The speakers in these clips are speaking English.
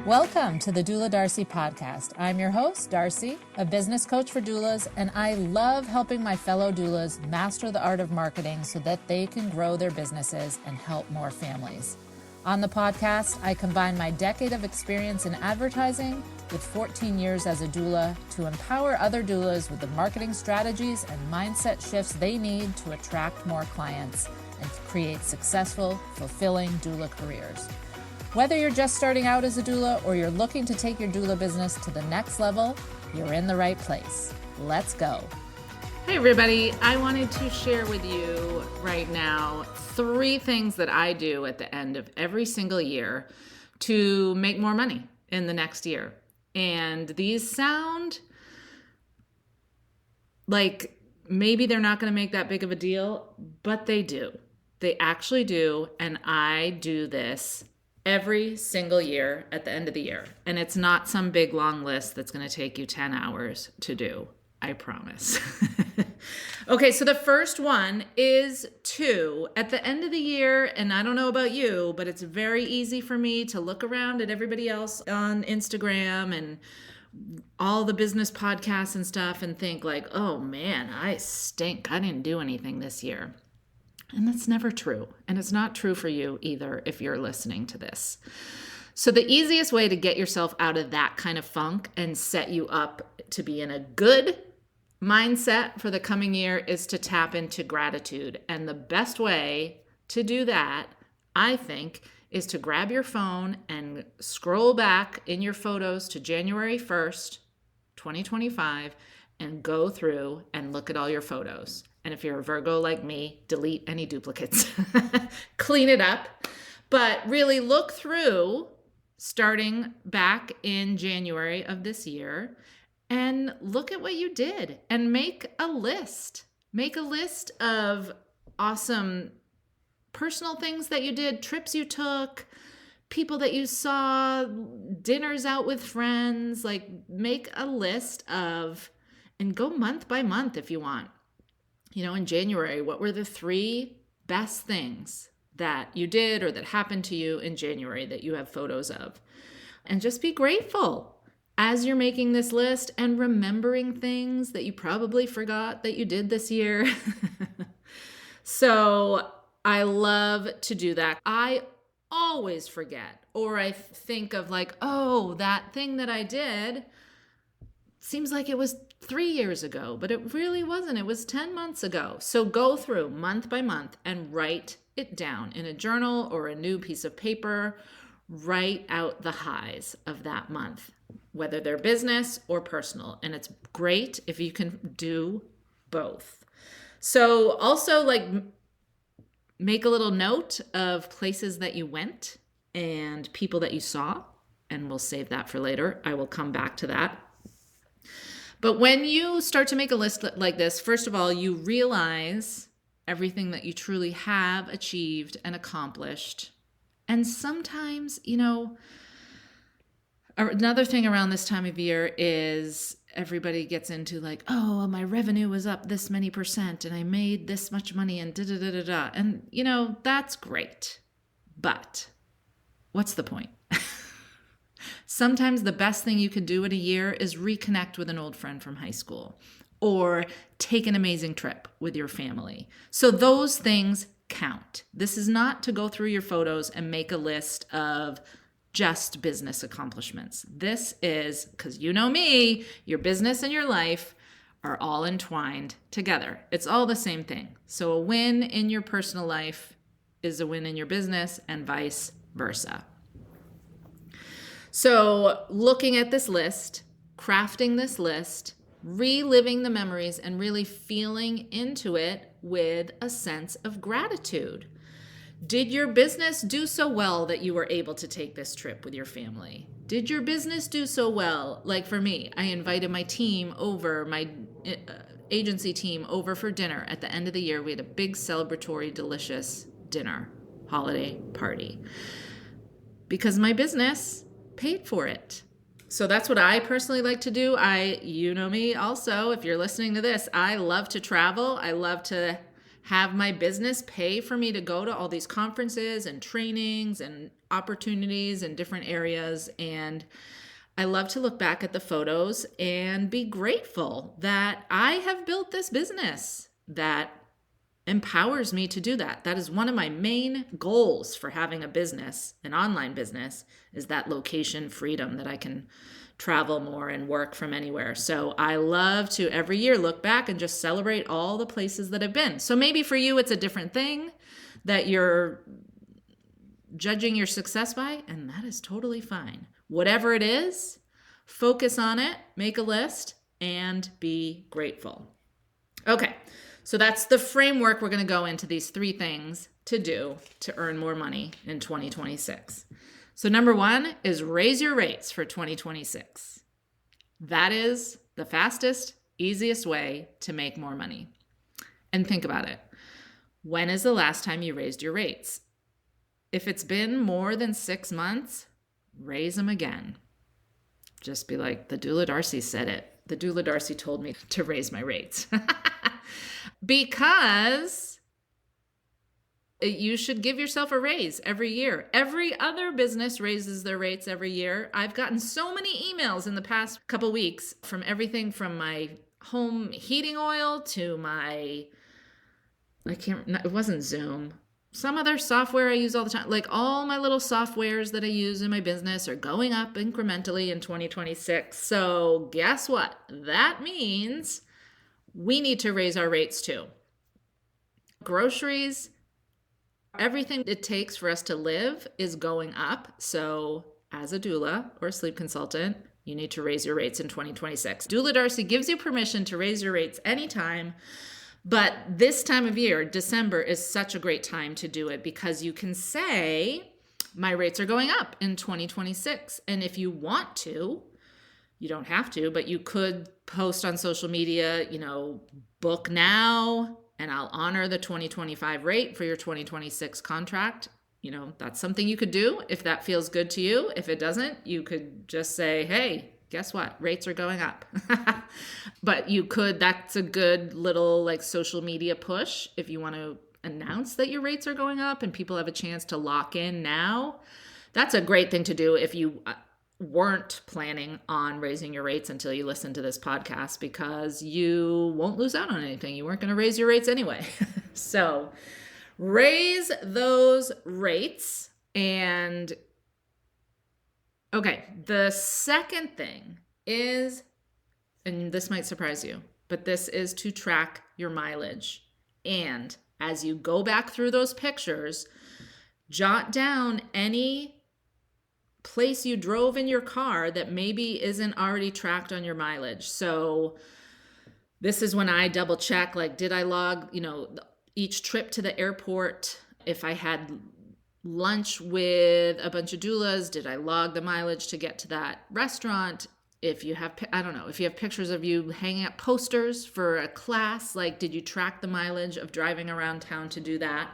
Welcome to the Doula Darcy podcast. I'm your host, Darcy, a business coach for doulas, and I love helping my fellow doulas master the art of marketing so that they can grow their businesses and help more families. On the podcast, I combine my decade of experience in advertising with 14 years as a doula to empower other doulas with the marketing strategies and mindset shifts they need to attract more clients and create successful, fulfilling doula careers. Whether you're just starting out as a doula or you're looking to take your doula business to the next level, you're in the right place. Let's go. Hey everybody, I wanted to share with you right now 3 things that I do at the end of every single year to make more money in the next year. And these sound like maybe they're not going to make that big of a deal, but they do. They actually do, and I do this every single year at the end of the year. And it's not some big long list that's going to take you 10 hours to do. I promise. Okay, so the first one is at the end of the year, and I don't know about you, but it's very easy for me to look around at everybody else on Instagram and all the business podcasts and stuff and think like, oh man, I stink. I didn't do anything this year. And that's never true. And it's not true for you either if you're listening to this. So the easiest way to get yourself out of that kind of funk and set you up to be in a good mindset for the coming year is to tap into gratitude. And the best way to do that, I think, is to grab your phone and scroll back in your photos to January 1st, 2025, and go through and look at all your photos. And if you're a Virgo like me, delete any duplicates, clean it up, but really look through starting back in January of this year and look at what you did and make a list. Make a list of awesome personal things that you did, trips you took, people that you saw, dinners out with friends. Like make a list of, and go month by month if you want. You know, in January, what were the 3 best things that you did or that happened to you in January that you have photos of? And just be grateful as you're making this list and remembering things that you probably forgot that you did this year. So I love to do that. I always forget, or I think of like, oh, that thing that I did seems like it was 3 years ago, but it really wasn't. It was 10 months ago. So go through month by month and write it down in a journal or a new piece of paper. Write out the highs of that month, whether they're business or personal. And it's great if you can do both. So also like make a little note of places that you went and people that you saw, and we'll save that for later. I will come back to that. But when you start to make a list like this, first of all, you realize everything that you truly have achieved and accomplished. And sometimes, you know, another thing around this time of year is everybody gets into like, oh, my revenue was up this many % and I made this much money and da-da-da-da-da. And, you know, that's great. But what's the point? Sometimes the best thing you can do in a year is reconnect with an old friend from high school or take an amazing trip with your family. So those things count. This is not to go through your photos and make a list of just business accomplishments. This is, because you know me, your business and your life are all entwined together. It's all the same thing. So a win in your personal life is a win in your business and vice versa. So looking at this list, crafting this list, reliving the memories, and really feeling into it with a sense of gratitude. Did your business do so well that you were able to take this trip with your family? Did your business do so well? Like for me, I invited my team over, my agency team over for dinner at the end of the year. We had a big celebratory, delicious dinner, holiday party, because my business paid for it. So that's what I personally like to do. You know me also, if you're listening to this, I love to travel. I love to have my business pay for me to go to all these conferences and trainings and opportunities in different areas. And I love to look back at the photos and be grateful that I have built this business that empowers me to do that. That is one of my main goals for having a business, an online business, is that location freedom, that I can travel more and work from anywhere. So I love to every year look back and just celebrate all the places that I've been. So maybe for you, it's a different thing that you're judging your success by, and that is totally fine. Whatever it is, focus on it, make a list, and be grateful. Okay. So that's the framework. We're going to go into these 3 things to do to earn more money in 2026. So number 1 is raise your rates for 2026. That is the fastest, easiest way to make more money. And think about it. When is the last time you raised your rates? If it's been more than 6 months, raise them again. Just be like, the Doula Darcy said it. The Doula Darcy told me to raise my rates. Because you should give yourself a raise every year. Every other business raises their rates every year. I've gotten so many emails in the past couple weeks from everything from my home heating oil to my, it wasn't Zoom, some other software I use all the time. Like all my little softwares that I use in my business are going up incrementally in 2026. So guess what? That means we need to raise our rates too. Groceries, everything it takes for us to live is going up. So as a doula or a sleep consultant, you need to raise your rates in 2026. Doula Darcy gives you permission to raise your rates anytime. But this time of year, December, is such a great time to do it because you can say, my rates are going up in 2026. And if you want to, you don't have to, but you could post on social media, book now, and I'll honor the 2025 rate for your 2026 contract. That's something you could do if that feels good to you. If it doesn't, you could just say, hey, guess what? Rates are going up. But that's a good little social media push if you want to announce that your rates are going up and people have a chance to lock in now. That's a great thing to do if you weren't planning on raising your rates until you listen to this podcast, because you won't lose out on anything. You weren't going to raise your rates anyway. So raise those rates. And okay, the second thing is, and this might surprise you, but this is to track your mileage. And as you go back through those pictures, jot down any place you drove in your car that maybe isn't already tracked on your mileage. So this is when I double check, did I log, each trip to the airport? If I had lunch with a bunch of doulas, did I log the mileage to get to that restaurant? If you have, if you have pictures of you hanging up posters for a class, did you track the mileage of driving around town to do that?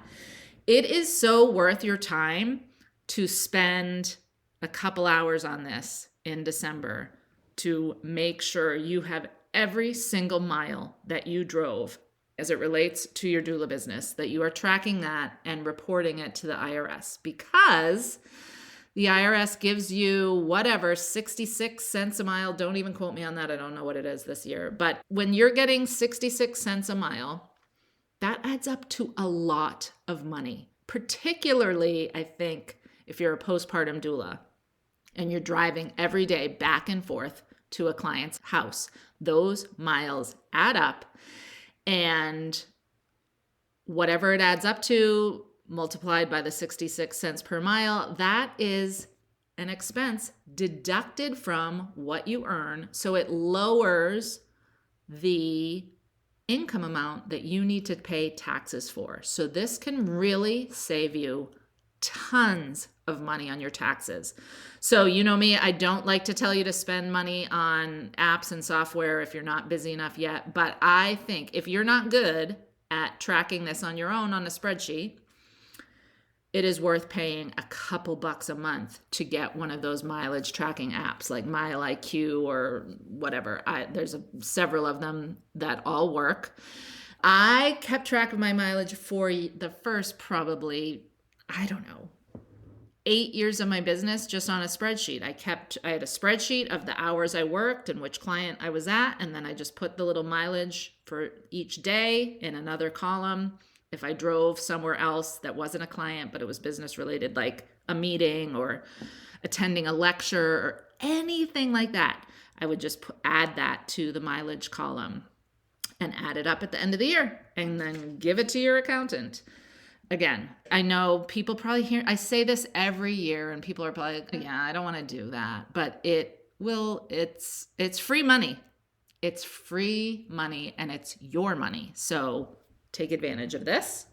It is so worth your time to spend a couple hours on this in December to make sure you have every single mile that you drove as it relates to your doula business, that you are tracking that and reporting it to the IRS, because the IRS gives you 66 cents a mile. Don't even quote me on that. I don't know what it is this year. But when you're getting 66 cents a mile, that adds up to a lot of money, particularly, I think, if you're a postpartum doula and you're driving every day back and forth to a client's house. Those miles add up, and whatever it adds up to multiplied by the 66 cents per mile, that is an expense deducted from what you earn. So it lowers the income amount that you need to pay taxes for. So this can really save you tons of money on your taxes. So you know me, I don't like to tell you to spend money on apps and software if you're not busy enough yet. But I think if you're not good at tracking this on your own on a spreadsheet, it is worth paying a couple bucks a month to get one of those mileage tracking apps like Mile IQ or whatever. There's several of them that all work. I kept track of my mileage for the first probably, I don't know, 8 years of my business just on a spreadsheet. I had a spreadsheet of the hours I worked and which client I was at. And then I just put the little mileage for each day in another column. If I drove somewhere else that wasn't a client, but it was business related, like a meeting or attending a lecture or anything like that, I would just add that to the mileage column and add it up at the end of the year and then give it to your accountant. Again, I know people probably hear, I say this every year and people are probably like, yeah, I don't want to do that, but it's free money. It's free money and it's your money. So take advantage of this.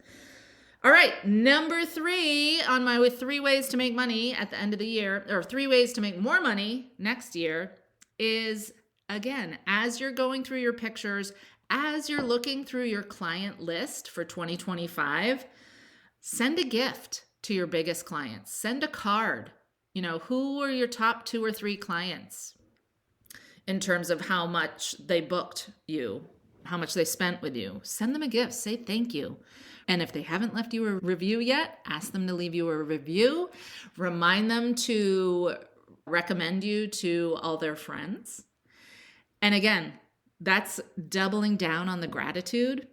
All right, number 3 on my 3 ways to make money at the end of the year, or 3 ways to make more money next year, is, again, as you're going through your pictures, as you're looking through your client list for 2025, send a gift to your biggest clients. Send a card. Who are your top 2 or 3 clients in terms of how much they booked you, how much they spent with you? Send them a gift. Say thank you. And if they haven't left you a review yet, ask them to leave you a review. Remind them to recommend you to all their friends. And again, that's doubling down on the gratitude.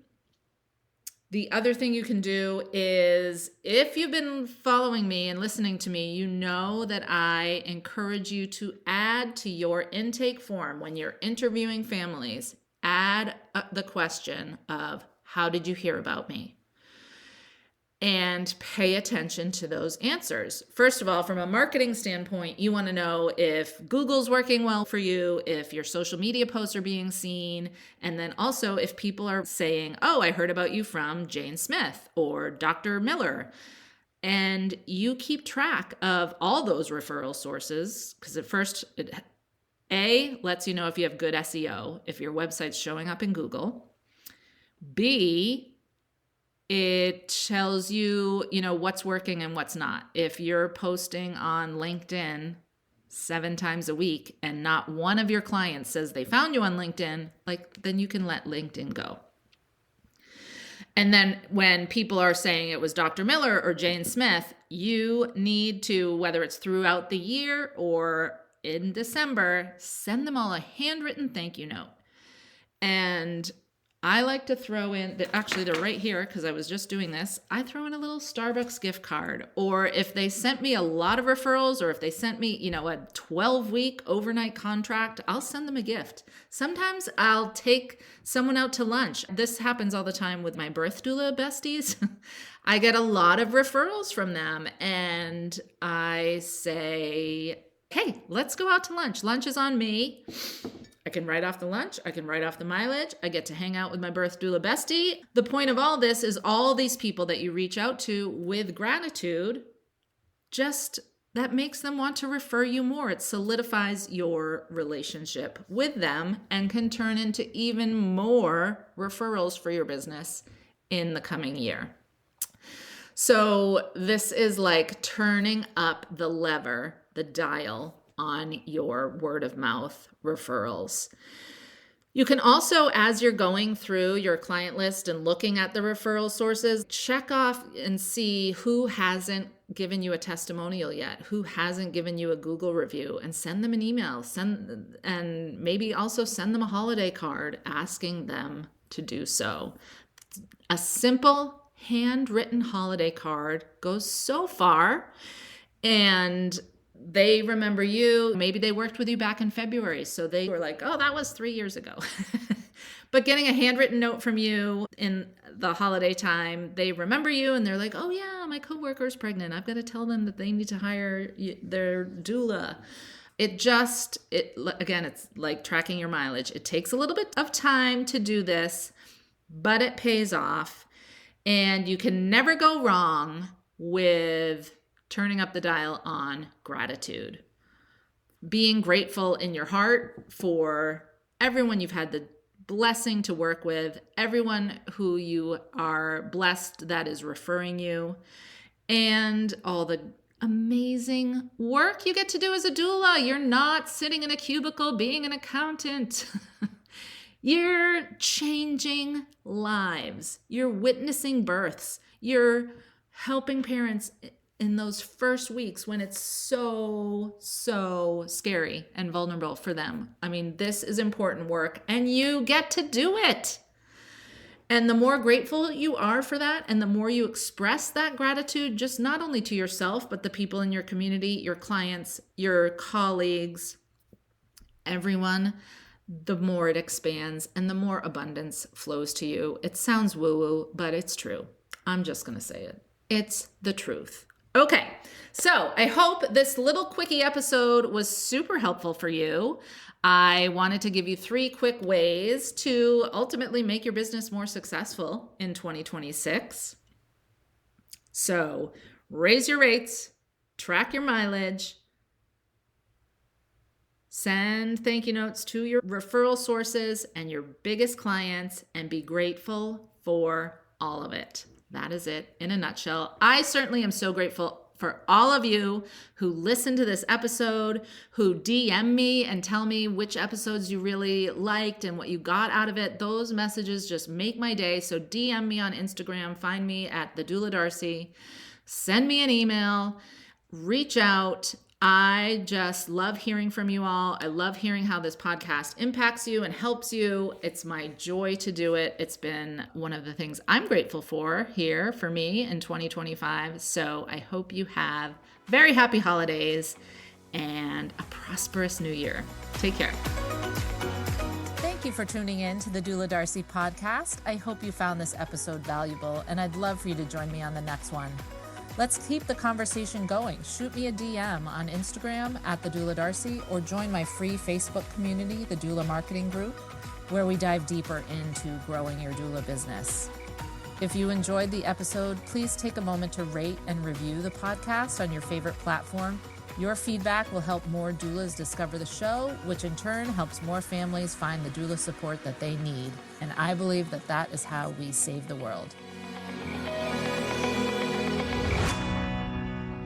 The other thing you can do is, if you've been following me and listening to me, you know that I encourage you to add to your intake form when you're interviewing families, add the question of, how did you hear about me? And pay attention to those answers. First of all, from a marketing standpoint, you want to know if Google's working well for you, if your social media posts are being seen, and then also if people are saying, oh, I heard about you from Jane Smith or Dr. Miller. And you keep track of all those referral sources, because at first, A, lets you know if you have good SEO, if your website's showing up in Google. B, it tells you, what's working and what's not. If you're posting on LinkedIn 7 times a week and not one of your clients says they found you on LinkedIn, then you can let LinkedIn go. And then when people are saying it was Dr. Miller or Jane Smith, you need to, whether it's throughout the year or in December, send them all a handwritten thank you note. And I like to throw in, actually they're right here because I was just doing this, I throw in a little Starbucks gift card. Or if they sent me a lot of referrals, or if they sent me, a 12-week overnight contract, I'll send them a gift. Sometimes I'll take someone out to lunch. This happens all the time with my birth doula besties. I get a lot of referrals from them and I say, hey, let's go out to lunch. Lunch is on me. I can write off the lunch. I can write off the mileage. I get to hang out with my birth doula bestie. The point of all this is all these people that you reach out to with gratitude, just that makes them want to refer you more. It solidifies your relationship with them and can turn into even more referrals for your business in the coming year. So this is like turning up the lever, the dial on your word of mouth referrals. You can also, as you're going through your client list and looking at the referral sources, check off and see who hasn't given you a testimonial yet, who hasn't given you a Google review, and send them an email. And maybe also send them a holiday card asking them to do so. A simple handwritten holiday card goes so far, and they remember you. Maybe they worked with you back in February, so they were like, oh, that was 3 years ago. But getting a handwritten note from you in the holiday time, they remember you and they're like, oh yeah, my coworker's pregnant. I've got to tell them that they need to hire their doula. Again, it's like tracking your mileage. It takes a little bit of time to do this, but it pays off. And you can never go wrong with turning up the dial on gratitude. Being grateful in your heart for everyone you've had the blessing to work with, everyone who you are blessed that is referring you, and all the amazing work you get to do as a doula. You're not sitting in a cubicle being an accountant. You're changing lives. You're witnessing births. You're helping parents in those first weeks when it's so scary and vulnerable for them. I mean, this is important work and you get to do it. And the more grateful you are for that, and the more you express that gratitude, just not only to yourself, but the people in your community, your clients, your colleagues, everyone, the more it expands and the more abundance flows to you. It sounds woo-woo, but it's true. I'm just going to say it. It's the truth. Okay, so I hope this little quickie episode was super helpful for you. I wanted to give you 3 quick ways to ultimately make your business more successful in 2026. So raise your rates, track your mileage, send thank you notes to your referral sources and your biggest clients, and be grateful for all of it. That is it in a nutshell. I certainly am so grateful for all of you who listen to this episode, who DM me and tell me which episodes you really liked and what you got out of it. Those messages just make my day. So DM me on Instagram, find me at the Doula Darcy, send me an email, reach out. I just love hearing from you all. I love hearing how this podcast impacts you and helps you. It's my joy to do it. It's been one of the things I'm grateful for here for me in 2025. So I hope you have very happy holidays and a prosperous new year. Take care. Thank you for tuning in to the Doula Darcy podcast. I hope you found this episode valuable, and I'd love for you to join me on the next one. Let's keep the conversation going. Shoot me a DM on Instagram at the Doula Darcy, or join my free Facebook community, the Doula Marketing Group, where we dive deeper into growing your doula business. If you enjoyed the episode, please take a moment to rate and review the podcast on your favorite platform. Your feedback will help more doulas discover the show, which in turn helps more families find the doula support that they need. And I believe that that is how we save the world.